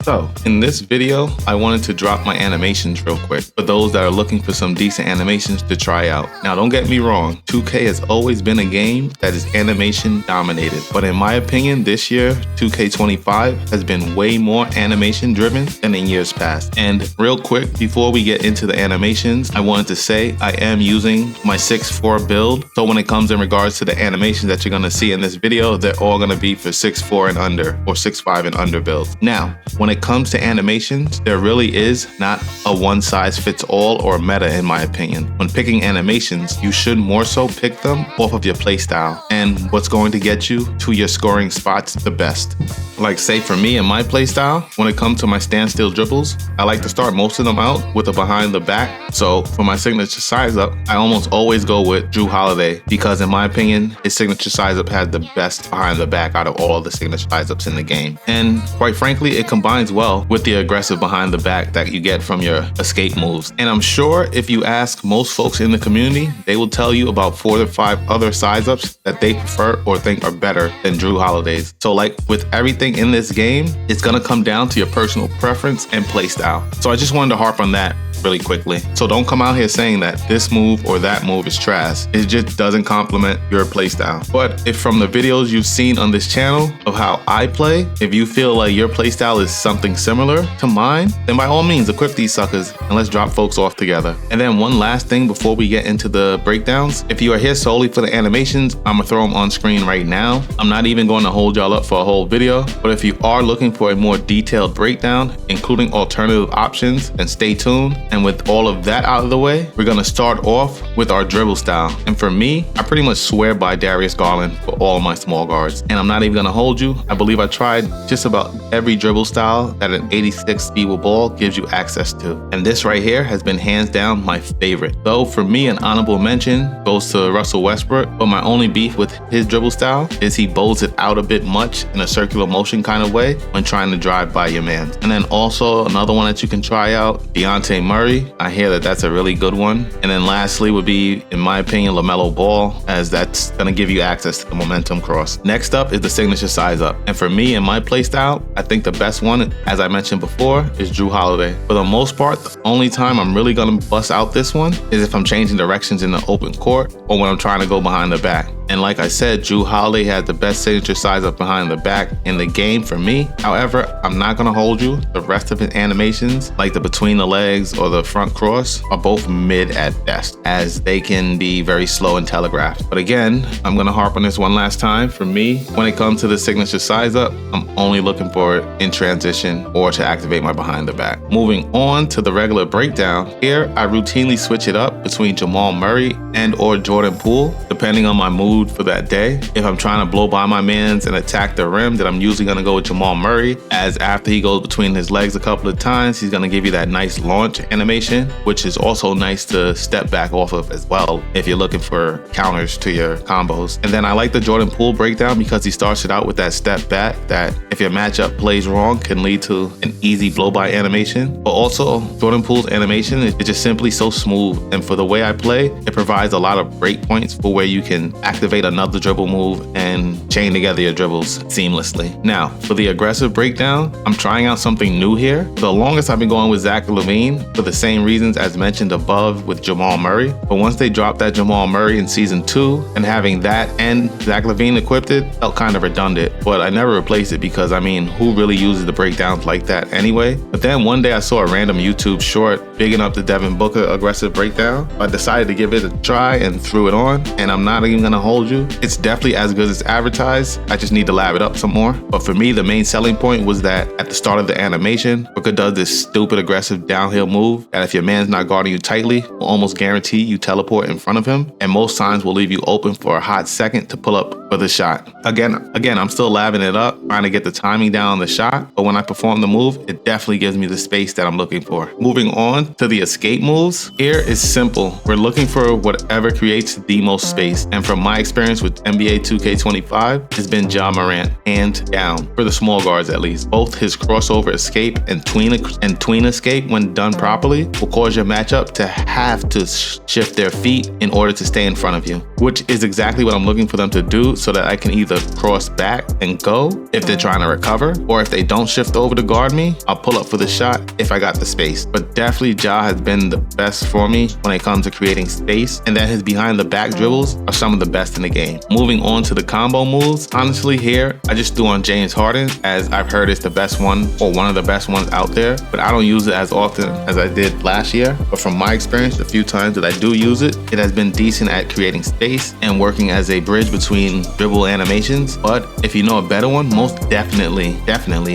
So, in this video, I wanted to drop my animations real quick for those that are looking for some decent animations to try out. Now, don't get me wrong, 2K has always been a game that is animation dominated, but in my opinion, this year, 2K25 has been way more animation driven than in years past. And real quick, before we get into the animations, I wanted to say I am using my 6.4 build. So when it comes in regards to the animations that you're gonna see in this video, they're all gonna be for 6.4 and under, or 6.5 and under builds. Now, when it comes to animations, there really is not a one size fits all or meta in my opinion. When picking animations, you should more so pick them off of your playstyle and what's going to get you to your scoring spots the best. Like say for me and my playstyle, when it comes to my standstill dribbles, I like to start most of them out with a behind the back. So for my signature size up, I almost always go with Jrue Holiday because in my opinion, his signature size up had the best behind the back out of all the signature size ups in the game. And quite frankly, it combines well with the aggressive behind the back that you get from your escape moves. And I'm sure if you ask most folks in the community, they will tell you about 4 to 5 other size ups that they prefer or think are better than Jrue Holiday's. So like with everything in this game, it's gonna come down to your personal preference and play style. So I just wanted to harp on that really quickly. So don't come out here saying that this move or that move is trash. It just doesn't complement your playstyle. But if from the videos you've seen on this channel of how I play, if you feel like your playstyle is something similar to mine, then by all means equip these suckers and let's drop folks off together. And then one last thing before we get into the breakdowns, if you are here solely for the animations, I'm gonna throw them on screen right now. I'm not even going to hold y'all up for a whole video, but if you are looking for a more detailed breakdown, including alternative options, then stay tuned. And with all of that out of the way, we're gonna start off with our dribble style. And for me, I pretty much swear by Darius Garland for all of my small guards. And I'm not even gonna hold you. I believe I tried just about every dribble style that an 86 speed with ball gives you access to. And this right here has been hands down my favorite. Though for me, an honorable mention goes to Russell Westbrook, but my only beef with his dribble style is he bows it out a bit much in a circular motion kind of way when trying to drive by your man. And then also another one that you can try out, Dejounte Murray. I hear that that's a really good one. And then lastly would be, in my opinion, LaMelo Ball, as that's gonna give you access to the momentum cross. Next up is the signature size up. And for me and my playstyle, I think the best one, as I mentioned before, is Jrue Holiday. For the most part, the only time I'm really gonna bust out this one is if I'm changing directions in the open court or when I'm trying to go behind the back. And like I said, Jrue Holiday had the best signature size up behind the back in the game for me. However, I'm not gonna hold you. The rest of his animations, like the between the legs or the front cross, are both mid at best, as they can be very slow and telegraphed. But again, I'm gonna harp on this one last time. For me, when it comes to the signature size up, I'm only looking for it in transition or to activate my behind the back. Moving on to the regular breakdown, here I routinely switch it up between Jamal Murray and or Jordan Poole, depending on my mood for that day. If I'm trying to blow by my mans and attack the rim, then I'm usually gonna go with Jamal Murray, as after he goes between his legs a couple of times, he's gonna give you that nice launch animation, which is also nice to step back off of as well if you're looking for counters to your combos. And then I like the Jordan Poole breakdown because he starts it out with that step back that if your matchup plays wrong can lead to an easy blow by animation. But also Jordan Poole's animation is just simply so smooth, and for the way I play, it provides a lot of break points for where you can activate another dribble move and chain together your dribbles seamlessly. Now, for the aggressive breakdown, I'm trying out something new here. For the longest, I've been going with Zach LaVine for the same reasons as mentioned above with Jamal Murray. But once they dropped that Jamal Murray in season 2, and having that and Zach LaVine equipped it felt kind of redundant, but I never replaced it because I mean, who really uses the breakdowns like that anyway? But then one day I saw a random YouTube short bigging up the Devin Booker aggressive breakdown. I decided to give it a try and threw it on, and I'm not even gonna hold you. It's definitely as good as advertised. I just need to lab it up some more. But for me, the main selling point was that at the start of the animation, Booker does this stupid aggressive downhill move that if your man's not guarding you tightly, will almost guarantee you teleport in front of him, and most times will leave you open for a hot second to pull up for the shot. Again, I'm still labbing it up, trying to get the timing down on the shot, but when I perform the move, it definitely gives me the space that I'm looking for. Moving on to the escape moves, here is simple. We're looking for whatever creates the most space, and from my experience with NBA 2K25 has been Ja Morant, hands down, for the small guards at least. Both his crossover escape and tween escape, when done properly, will cause your matchup to have to shift their feet in order to stay in front of you, which is exactly what I'm looking for them to do, so that I can either cross back and go if they're trying to recover, or if they don't shift over to guard me, I'll pull up for the shot if I got the space. But definitely Ja has been the best for me when it comes to creating space, and that his behind the back dribbles are some of the best in the game. Moving on to the combo moves, honestly here, I just threw on James Harden, as I've heard it's the best one, or one of the best ones out there, but I don't use it as often as I did last year. But from my experience, the few times that I do use it, it has been decent at creating space and working as a bridge between dribble animations. But if you know a better one, most definitely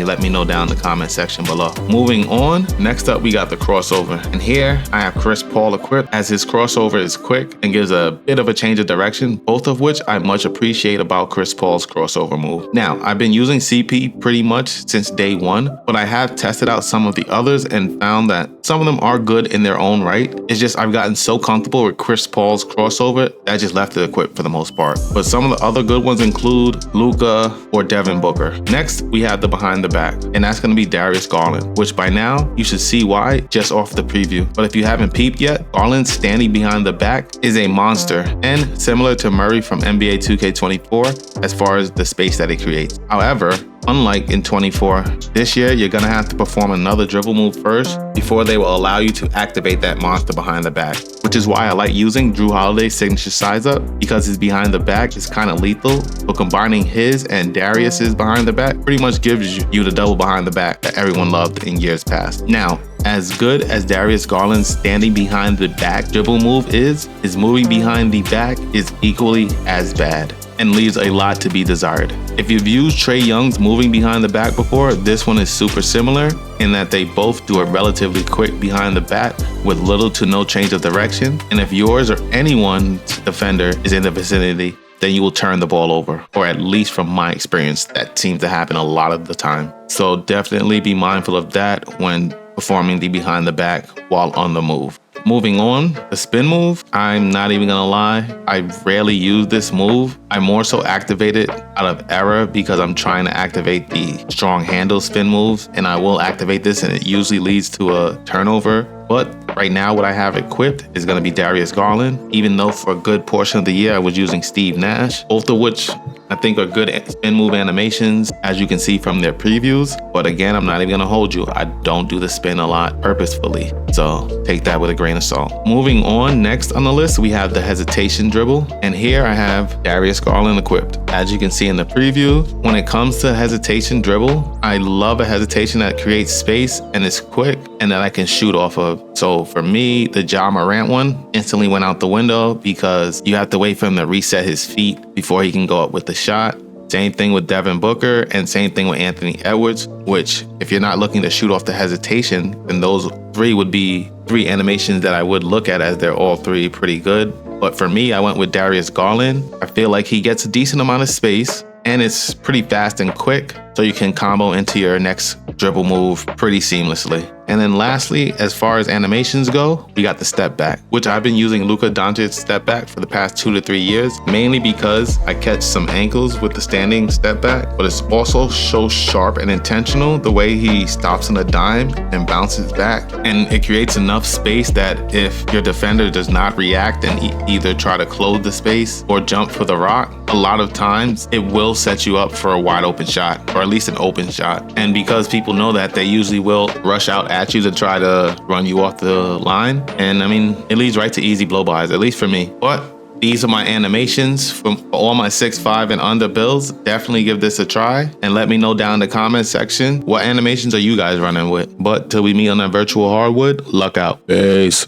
let me know down in the comment section below. Moving on, next up we got the crossover, and here I have Chris Paul equipped, as his crossover is quick and gives a bit of a change of direction, both of which I much appreciate about Chris Paul's crossover move. Now, I've been using CP pretty much since day one, but I have tested out some of the others and found that some of them are good in their own right. It's just I've gotten so comfortable with Chris Paul's crossover that I just left it equipped for the most part. But some of the other good ones include Luka or Devin Booker. Next, we have the behind the back, and that's going to be Darius Garland, which by now you should see why just off the preview. But if you haven't peeped yet, Garland standing behind the back is a monster, and similar to Murray from NBA 2K24 as far as the space that it creates. However, unlike in 24, this year you're gonna have to perform another dribble move first before they will allow you to activate that monster behind the back, which is why I like using Drew Holiday's signature size up, because his behind the back is kind of lethal. But combining his and Darius's behind the back pretty much gives you the double behind the back that everyone loved in years past. Now, as good as Darius Garland's standing behind the back dribble move is, his moving behind the back is equally as bad and leaves a lot to be desired. If you've used Trae Young's moving behind the back before, this one is super similar in that they both do a relatively quick behind the back with little to no change of direction. And if yours or anyone's defender is in the vicinity, then you will turn the ball over, or at least from my experience, that seems to happen a lot of the time. So definitely be mindful of that when performing the behind the back while on the move. Moving on, the spin move, I'm not even gonna lie, I rarely use this move. I more so activate it out of error because I'm trying to activate the strong handle spin moves, and I will activate this and it usually leads to a turnover. But right now what I have equipped is gonna be Darius Garland, even though for a good portion of the year I was using Steve Nash, both of which I think are good spin move animations, as you can see from their previews. But again, I'm not even gonna hold you. I don't do the spin a lot purposefully, so take that with a grain of salt. Moving on, next on the list, we have the hesitation dribble. And here I have Darius Garland equipped. As you can see in the preview, when it comes to hesitation dribble, I love a hesitation that creates space and is quick and that I can shoot off of. So for me, the Ja Morant one instantly went out the window because you have to wait for him to reset his feet before he can go up with the shot. Same thing with Devin Booker, and same thing with Anthony Edwards, which if you're not looking to shoot off the hesitation, then those three would be three animations that I would look at as they're all three pretty good. But for me, I went with Darius Garland. I feel like he gets a decent amount of space and it's pretty fast and quick, so you can combo into your next dribble move pretty seamlessly. And then lastly, as far as animations go, we got the step back, which I've been using Luka Doncic's step back for the past 2 to 3 years, mainly because I catch some ankles with the standing step back, but it's also so sharp and intentional the way he stops on a dime and bounces back. And it creates enough space that if your defender does not react and either try to close the space or jump for the rock, a lot of times it will set you up for a wide open shot, or at least an open shot. And because people know that, they usually will rush out at you to try to run you off the line. And I mean, it leads right to easy blow-bys, at least for me. But these are my animations for all my 6'5" and under builds. Definitely give this a try and let me know down in the comment section what animations are you guys running with. But till we meet on that virtual hardwood, luck out. Peace.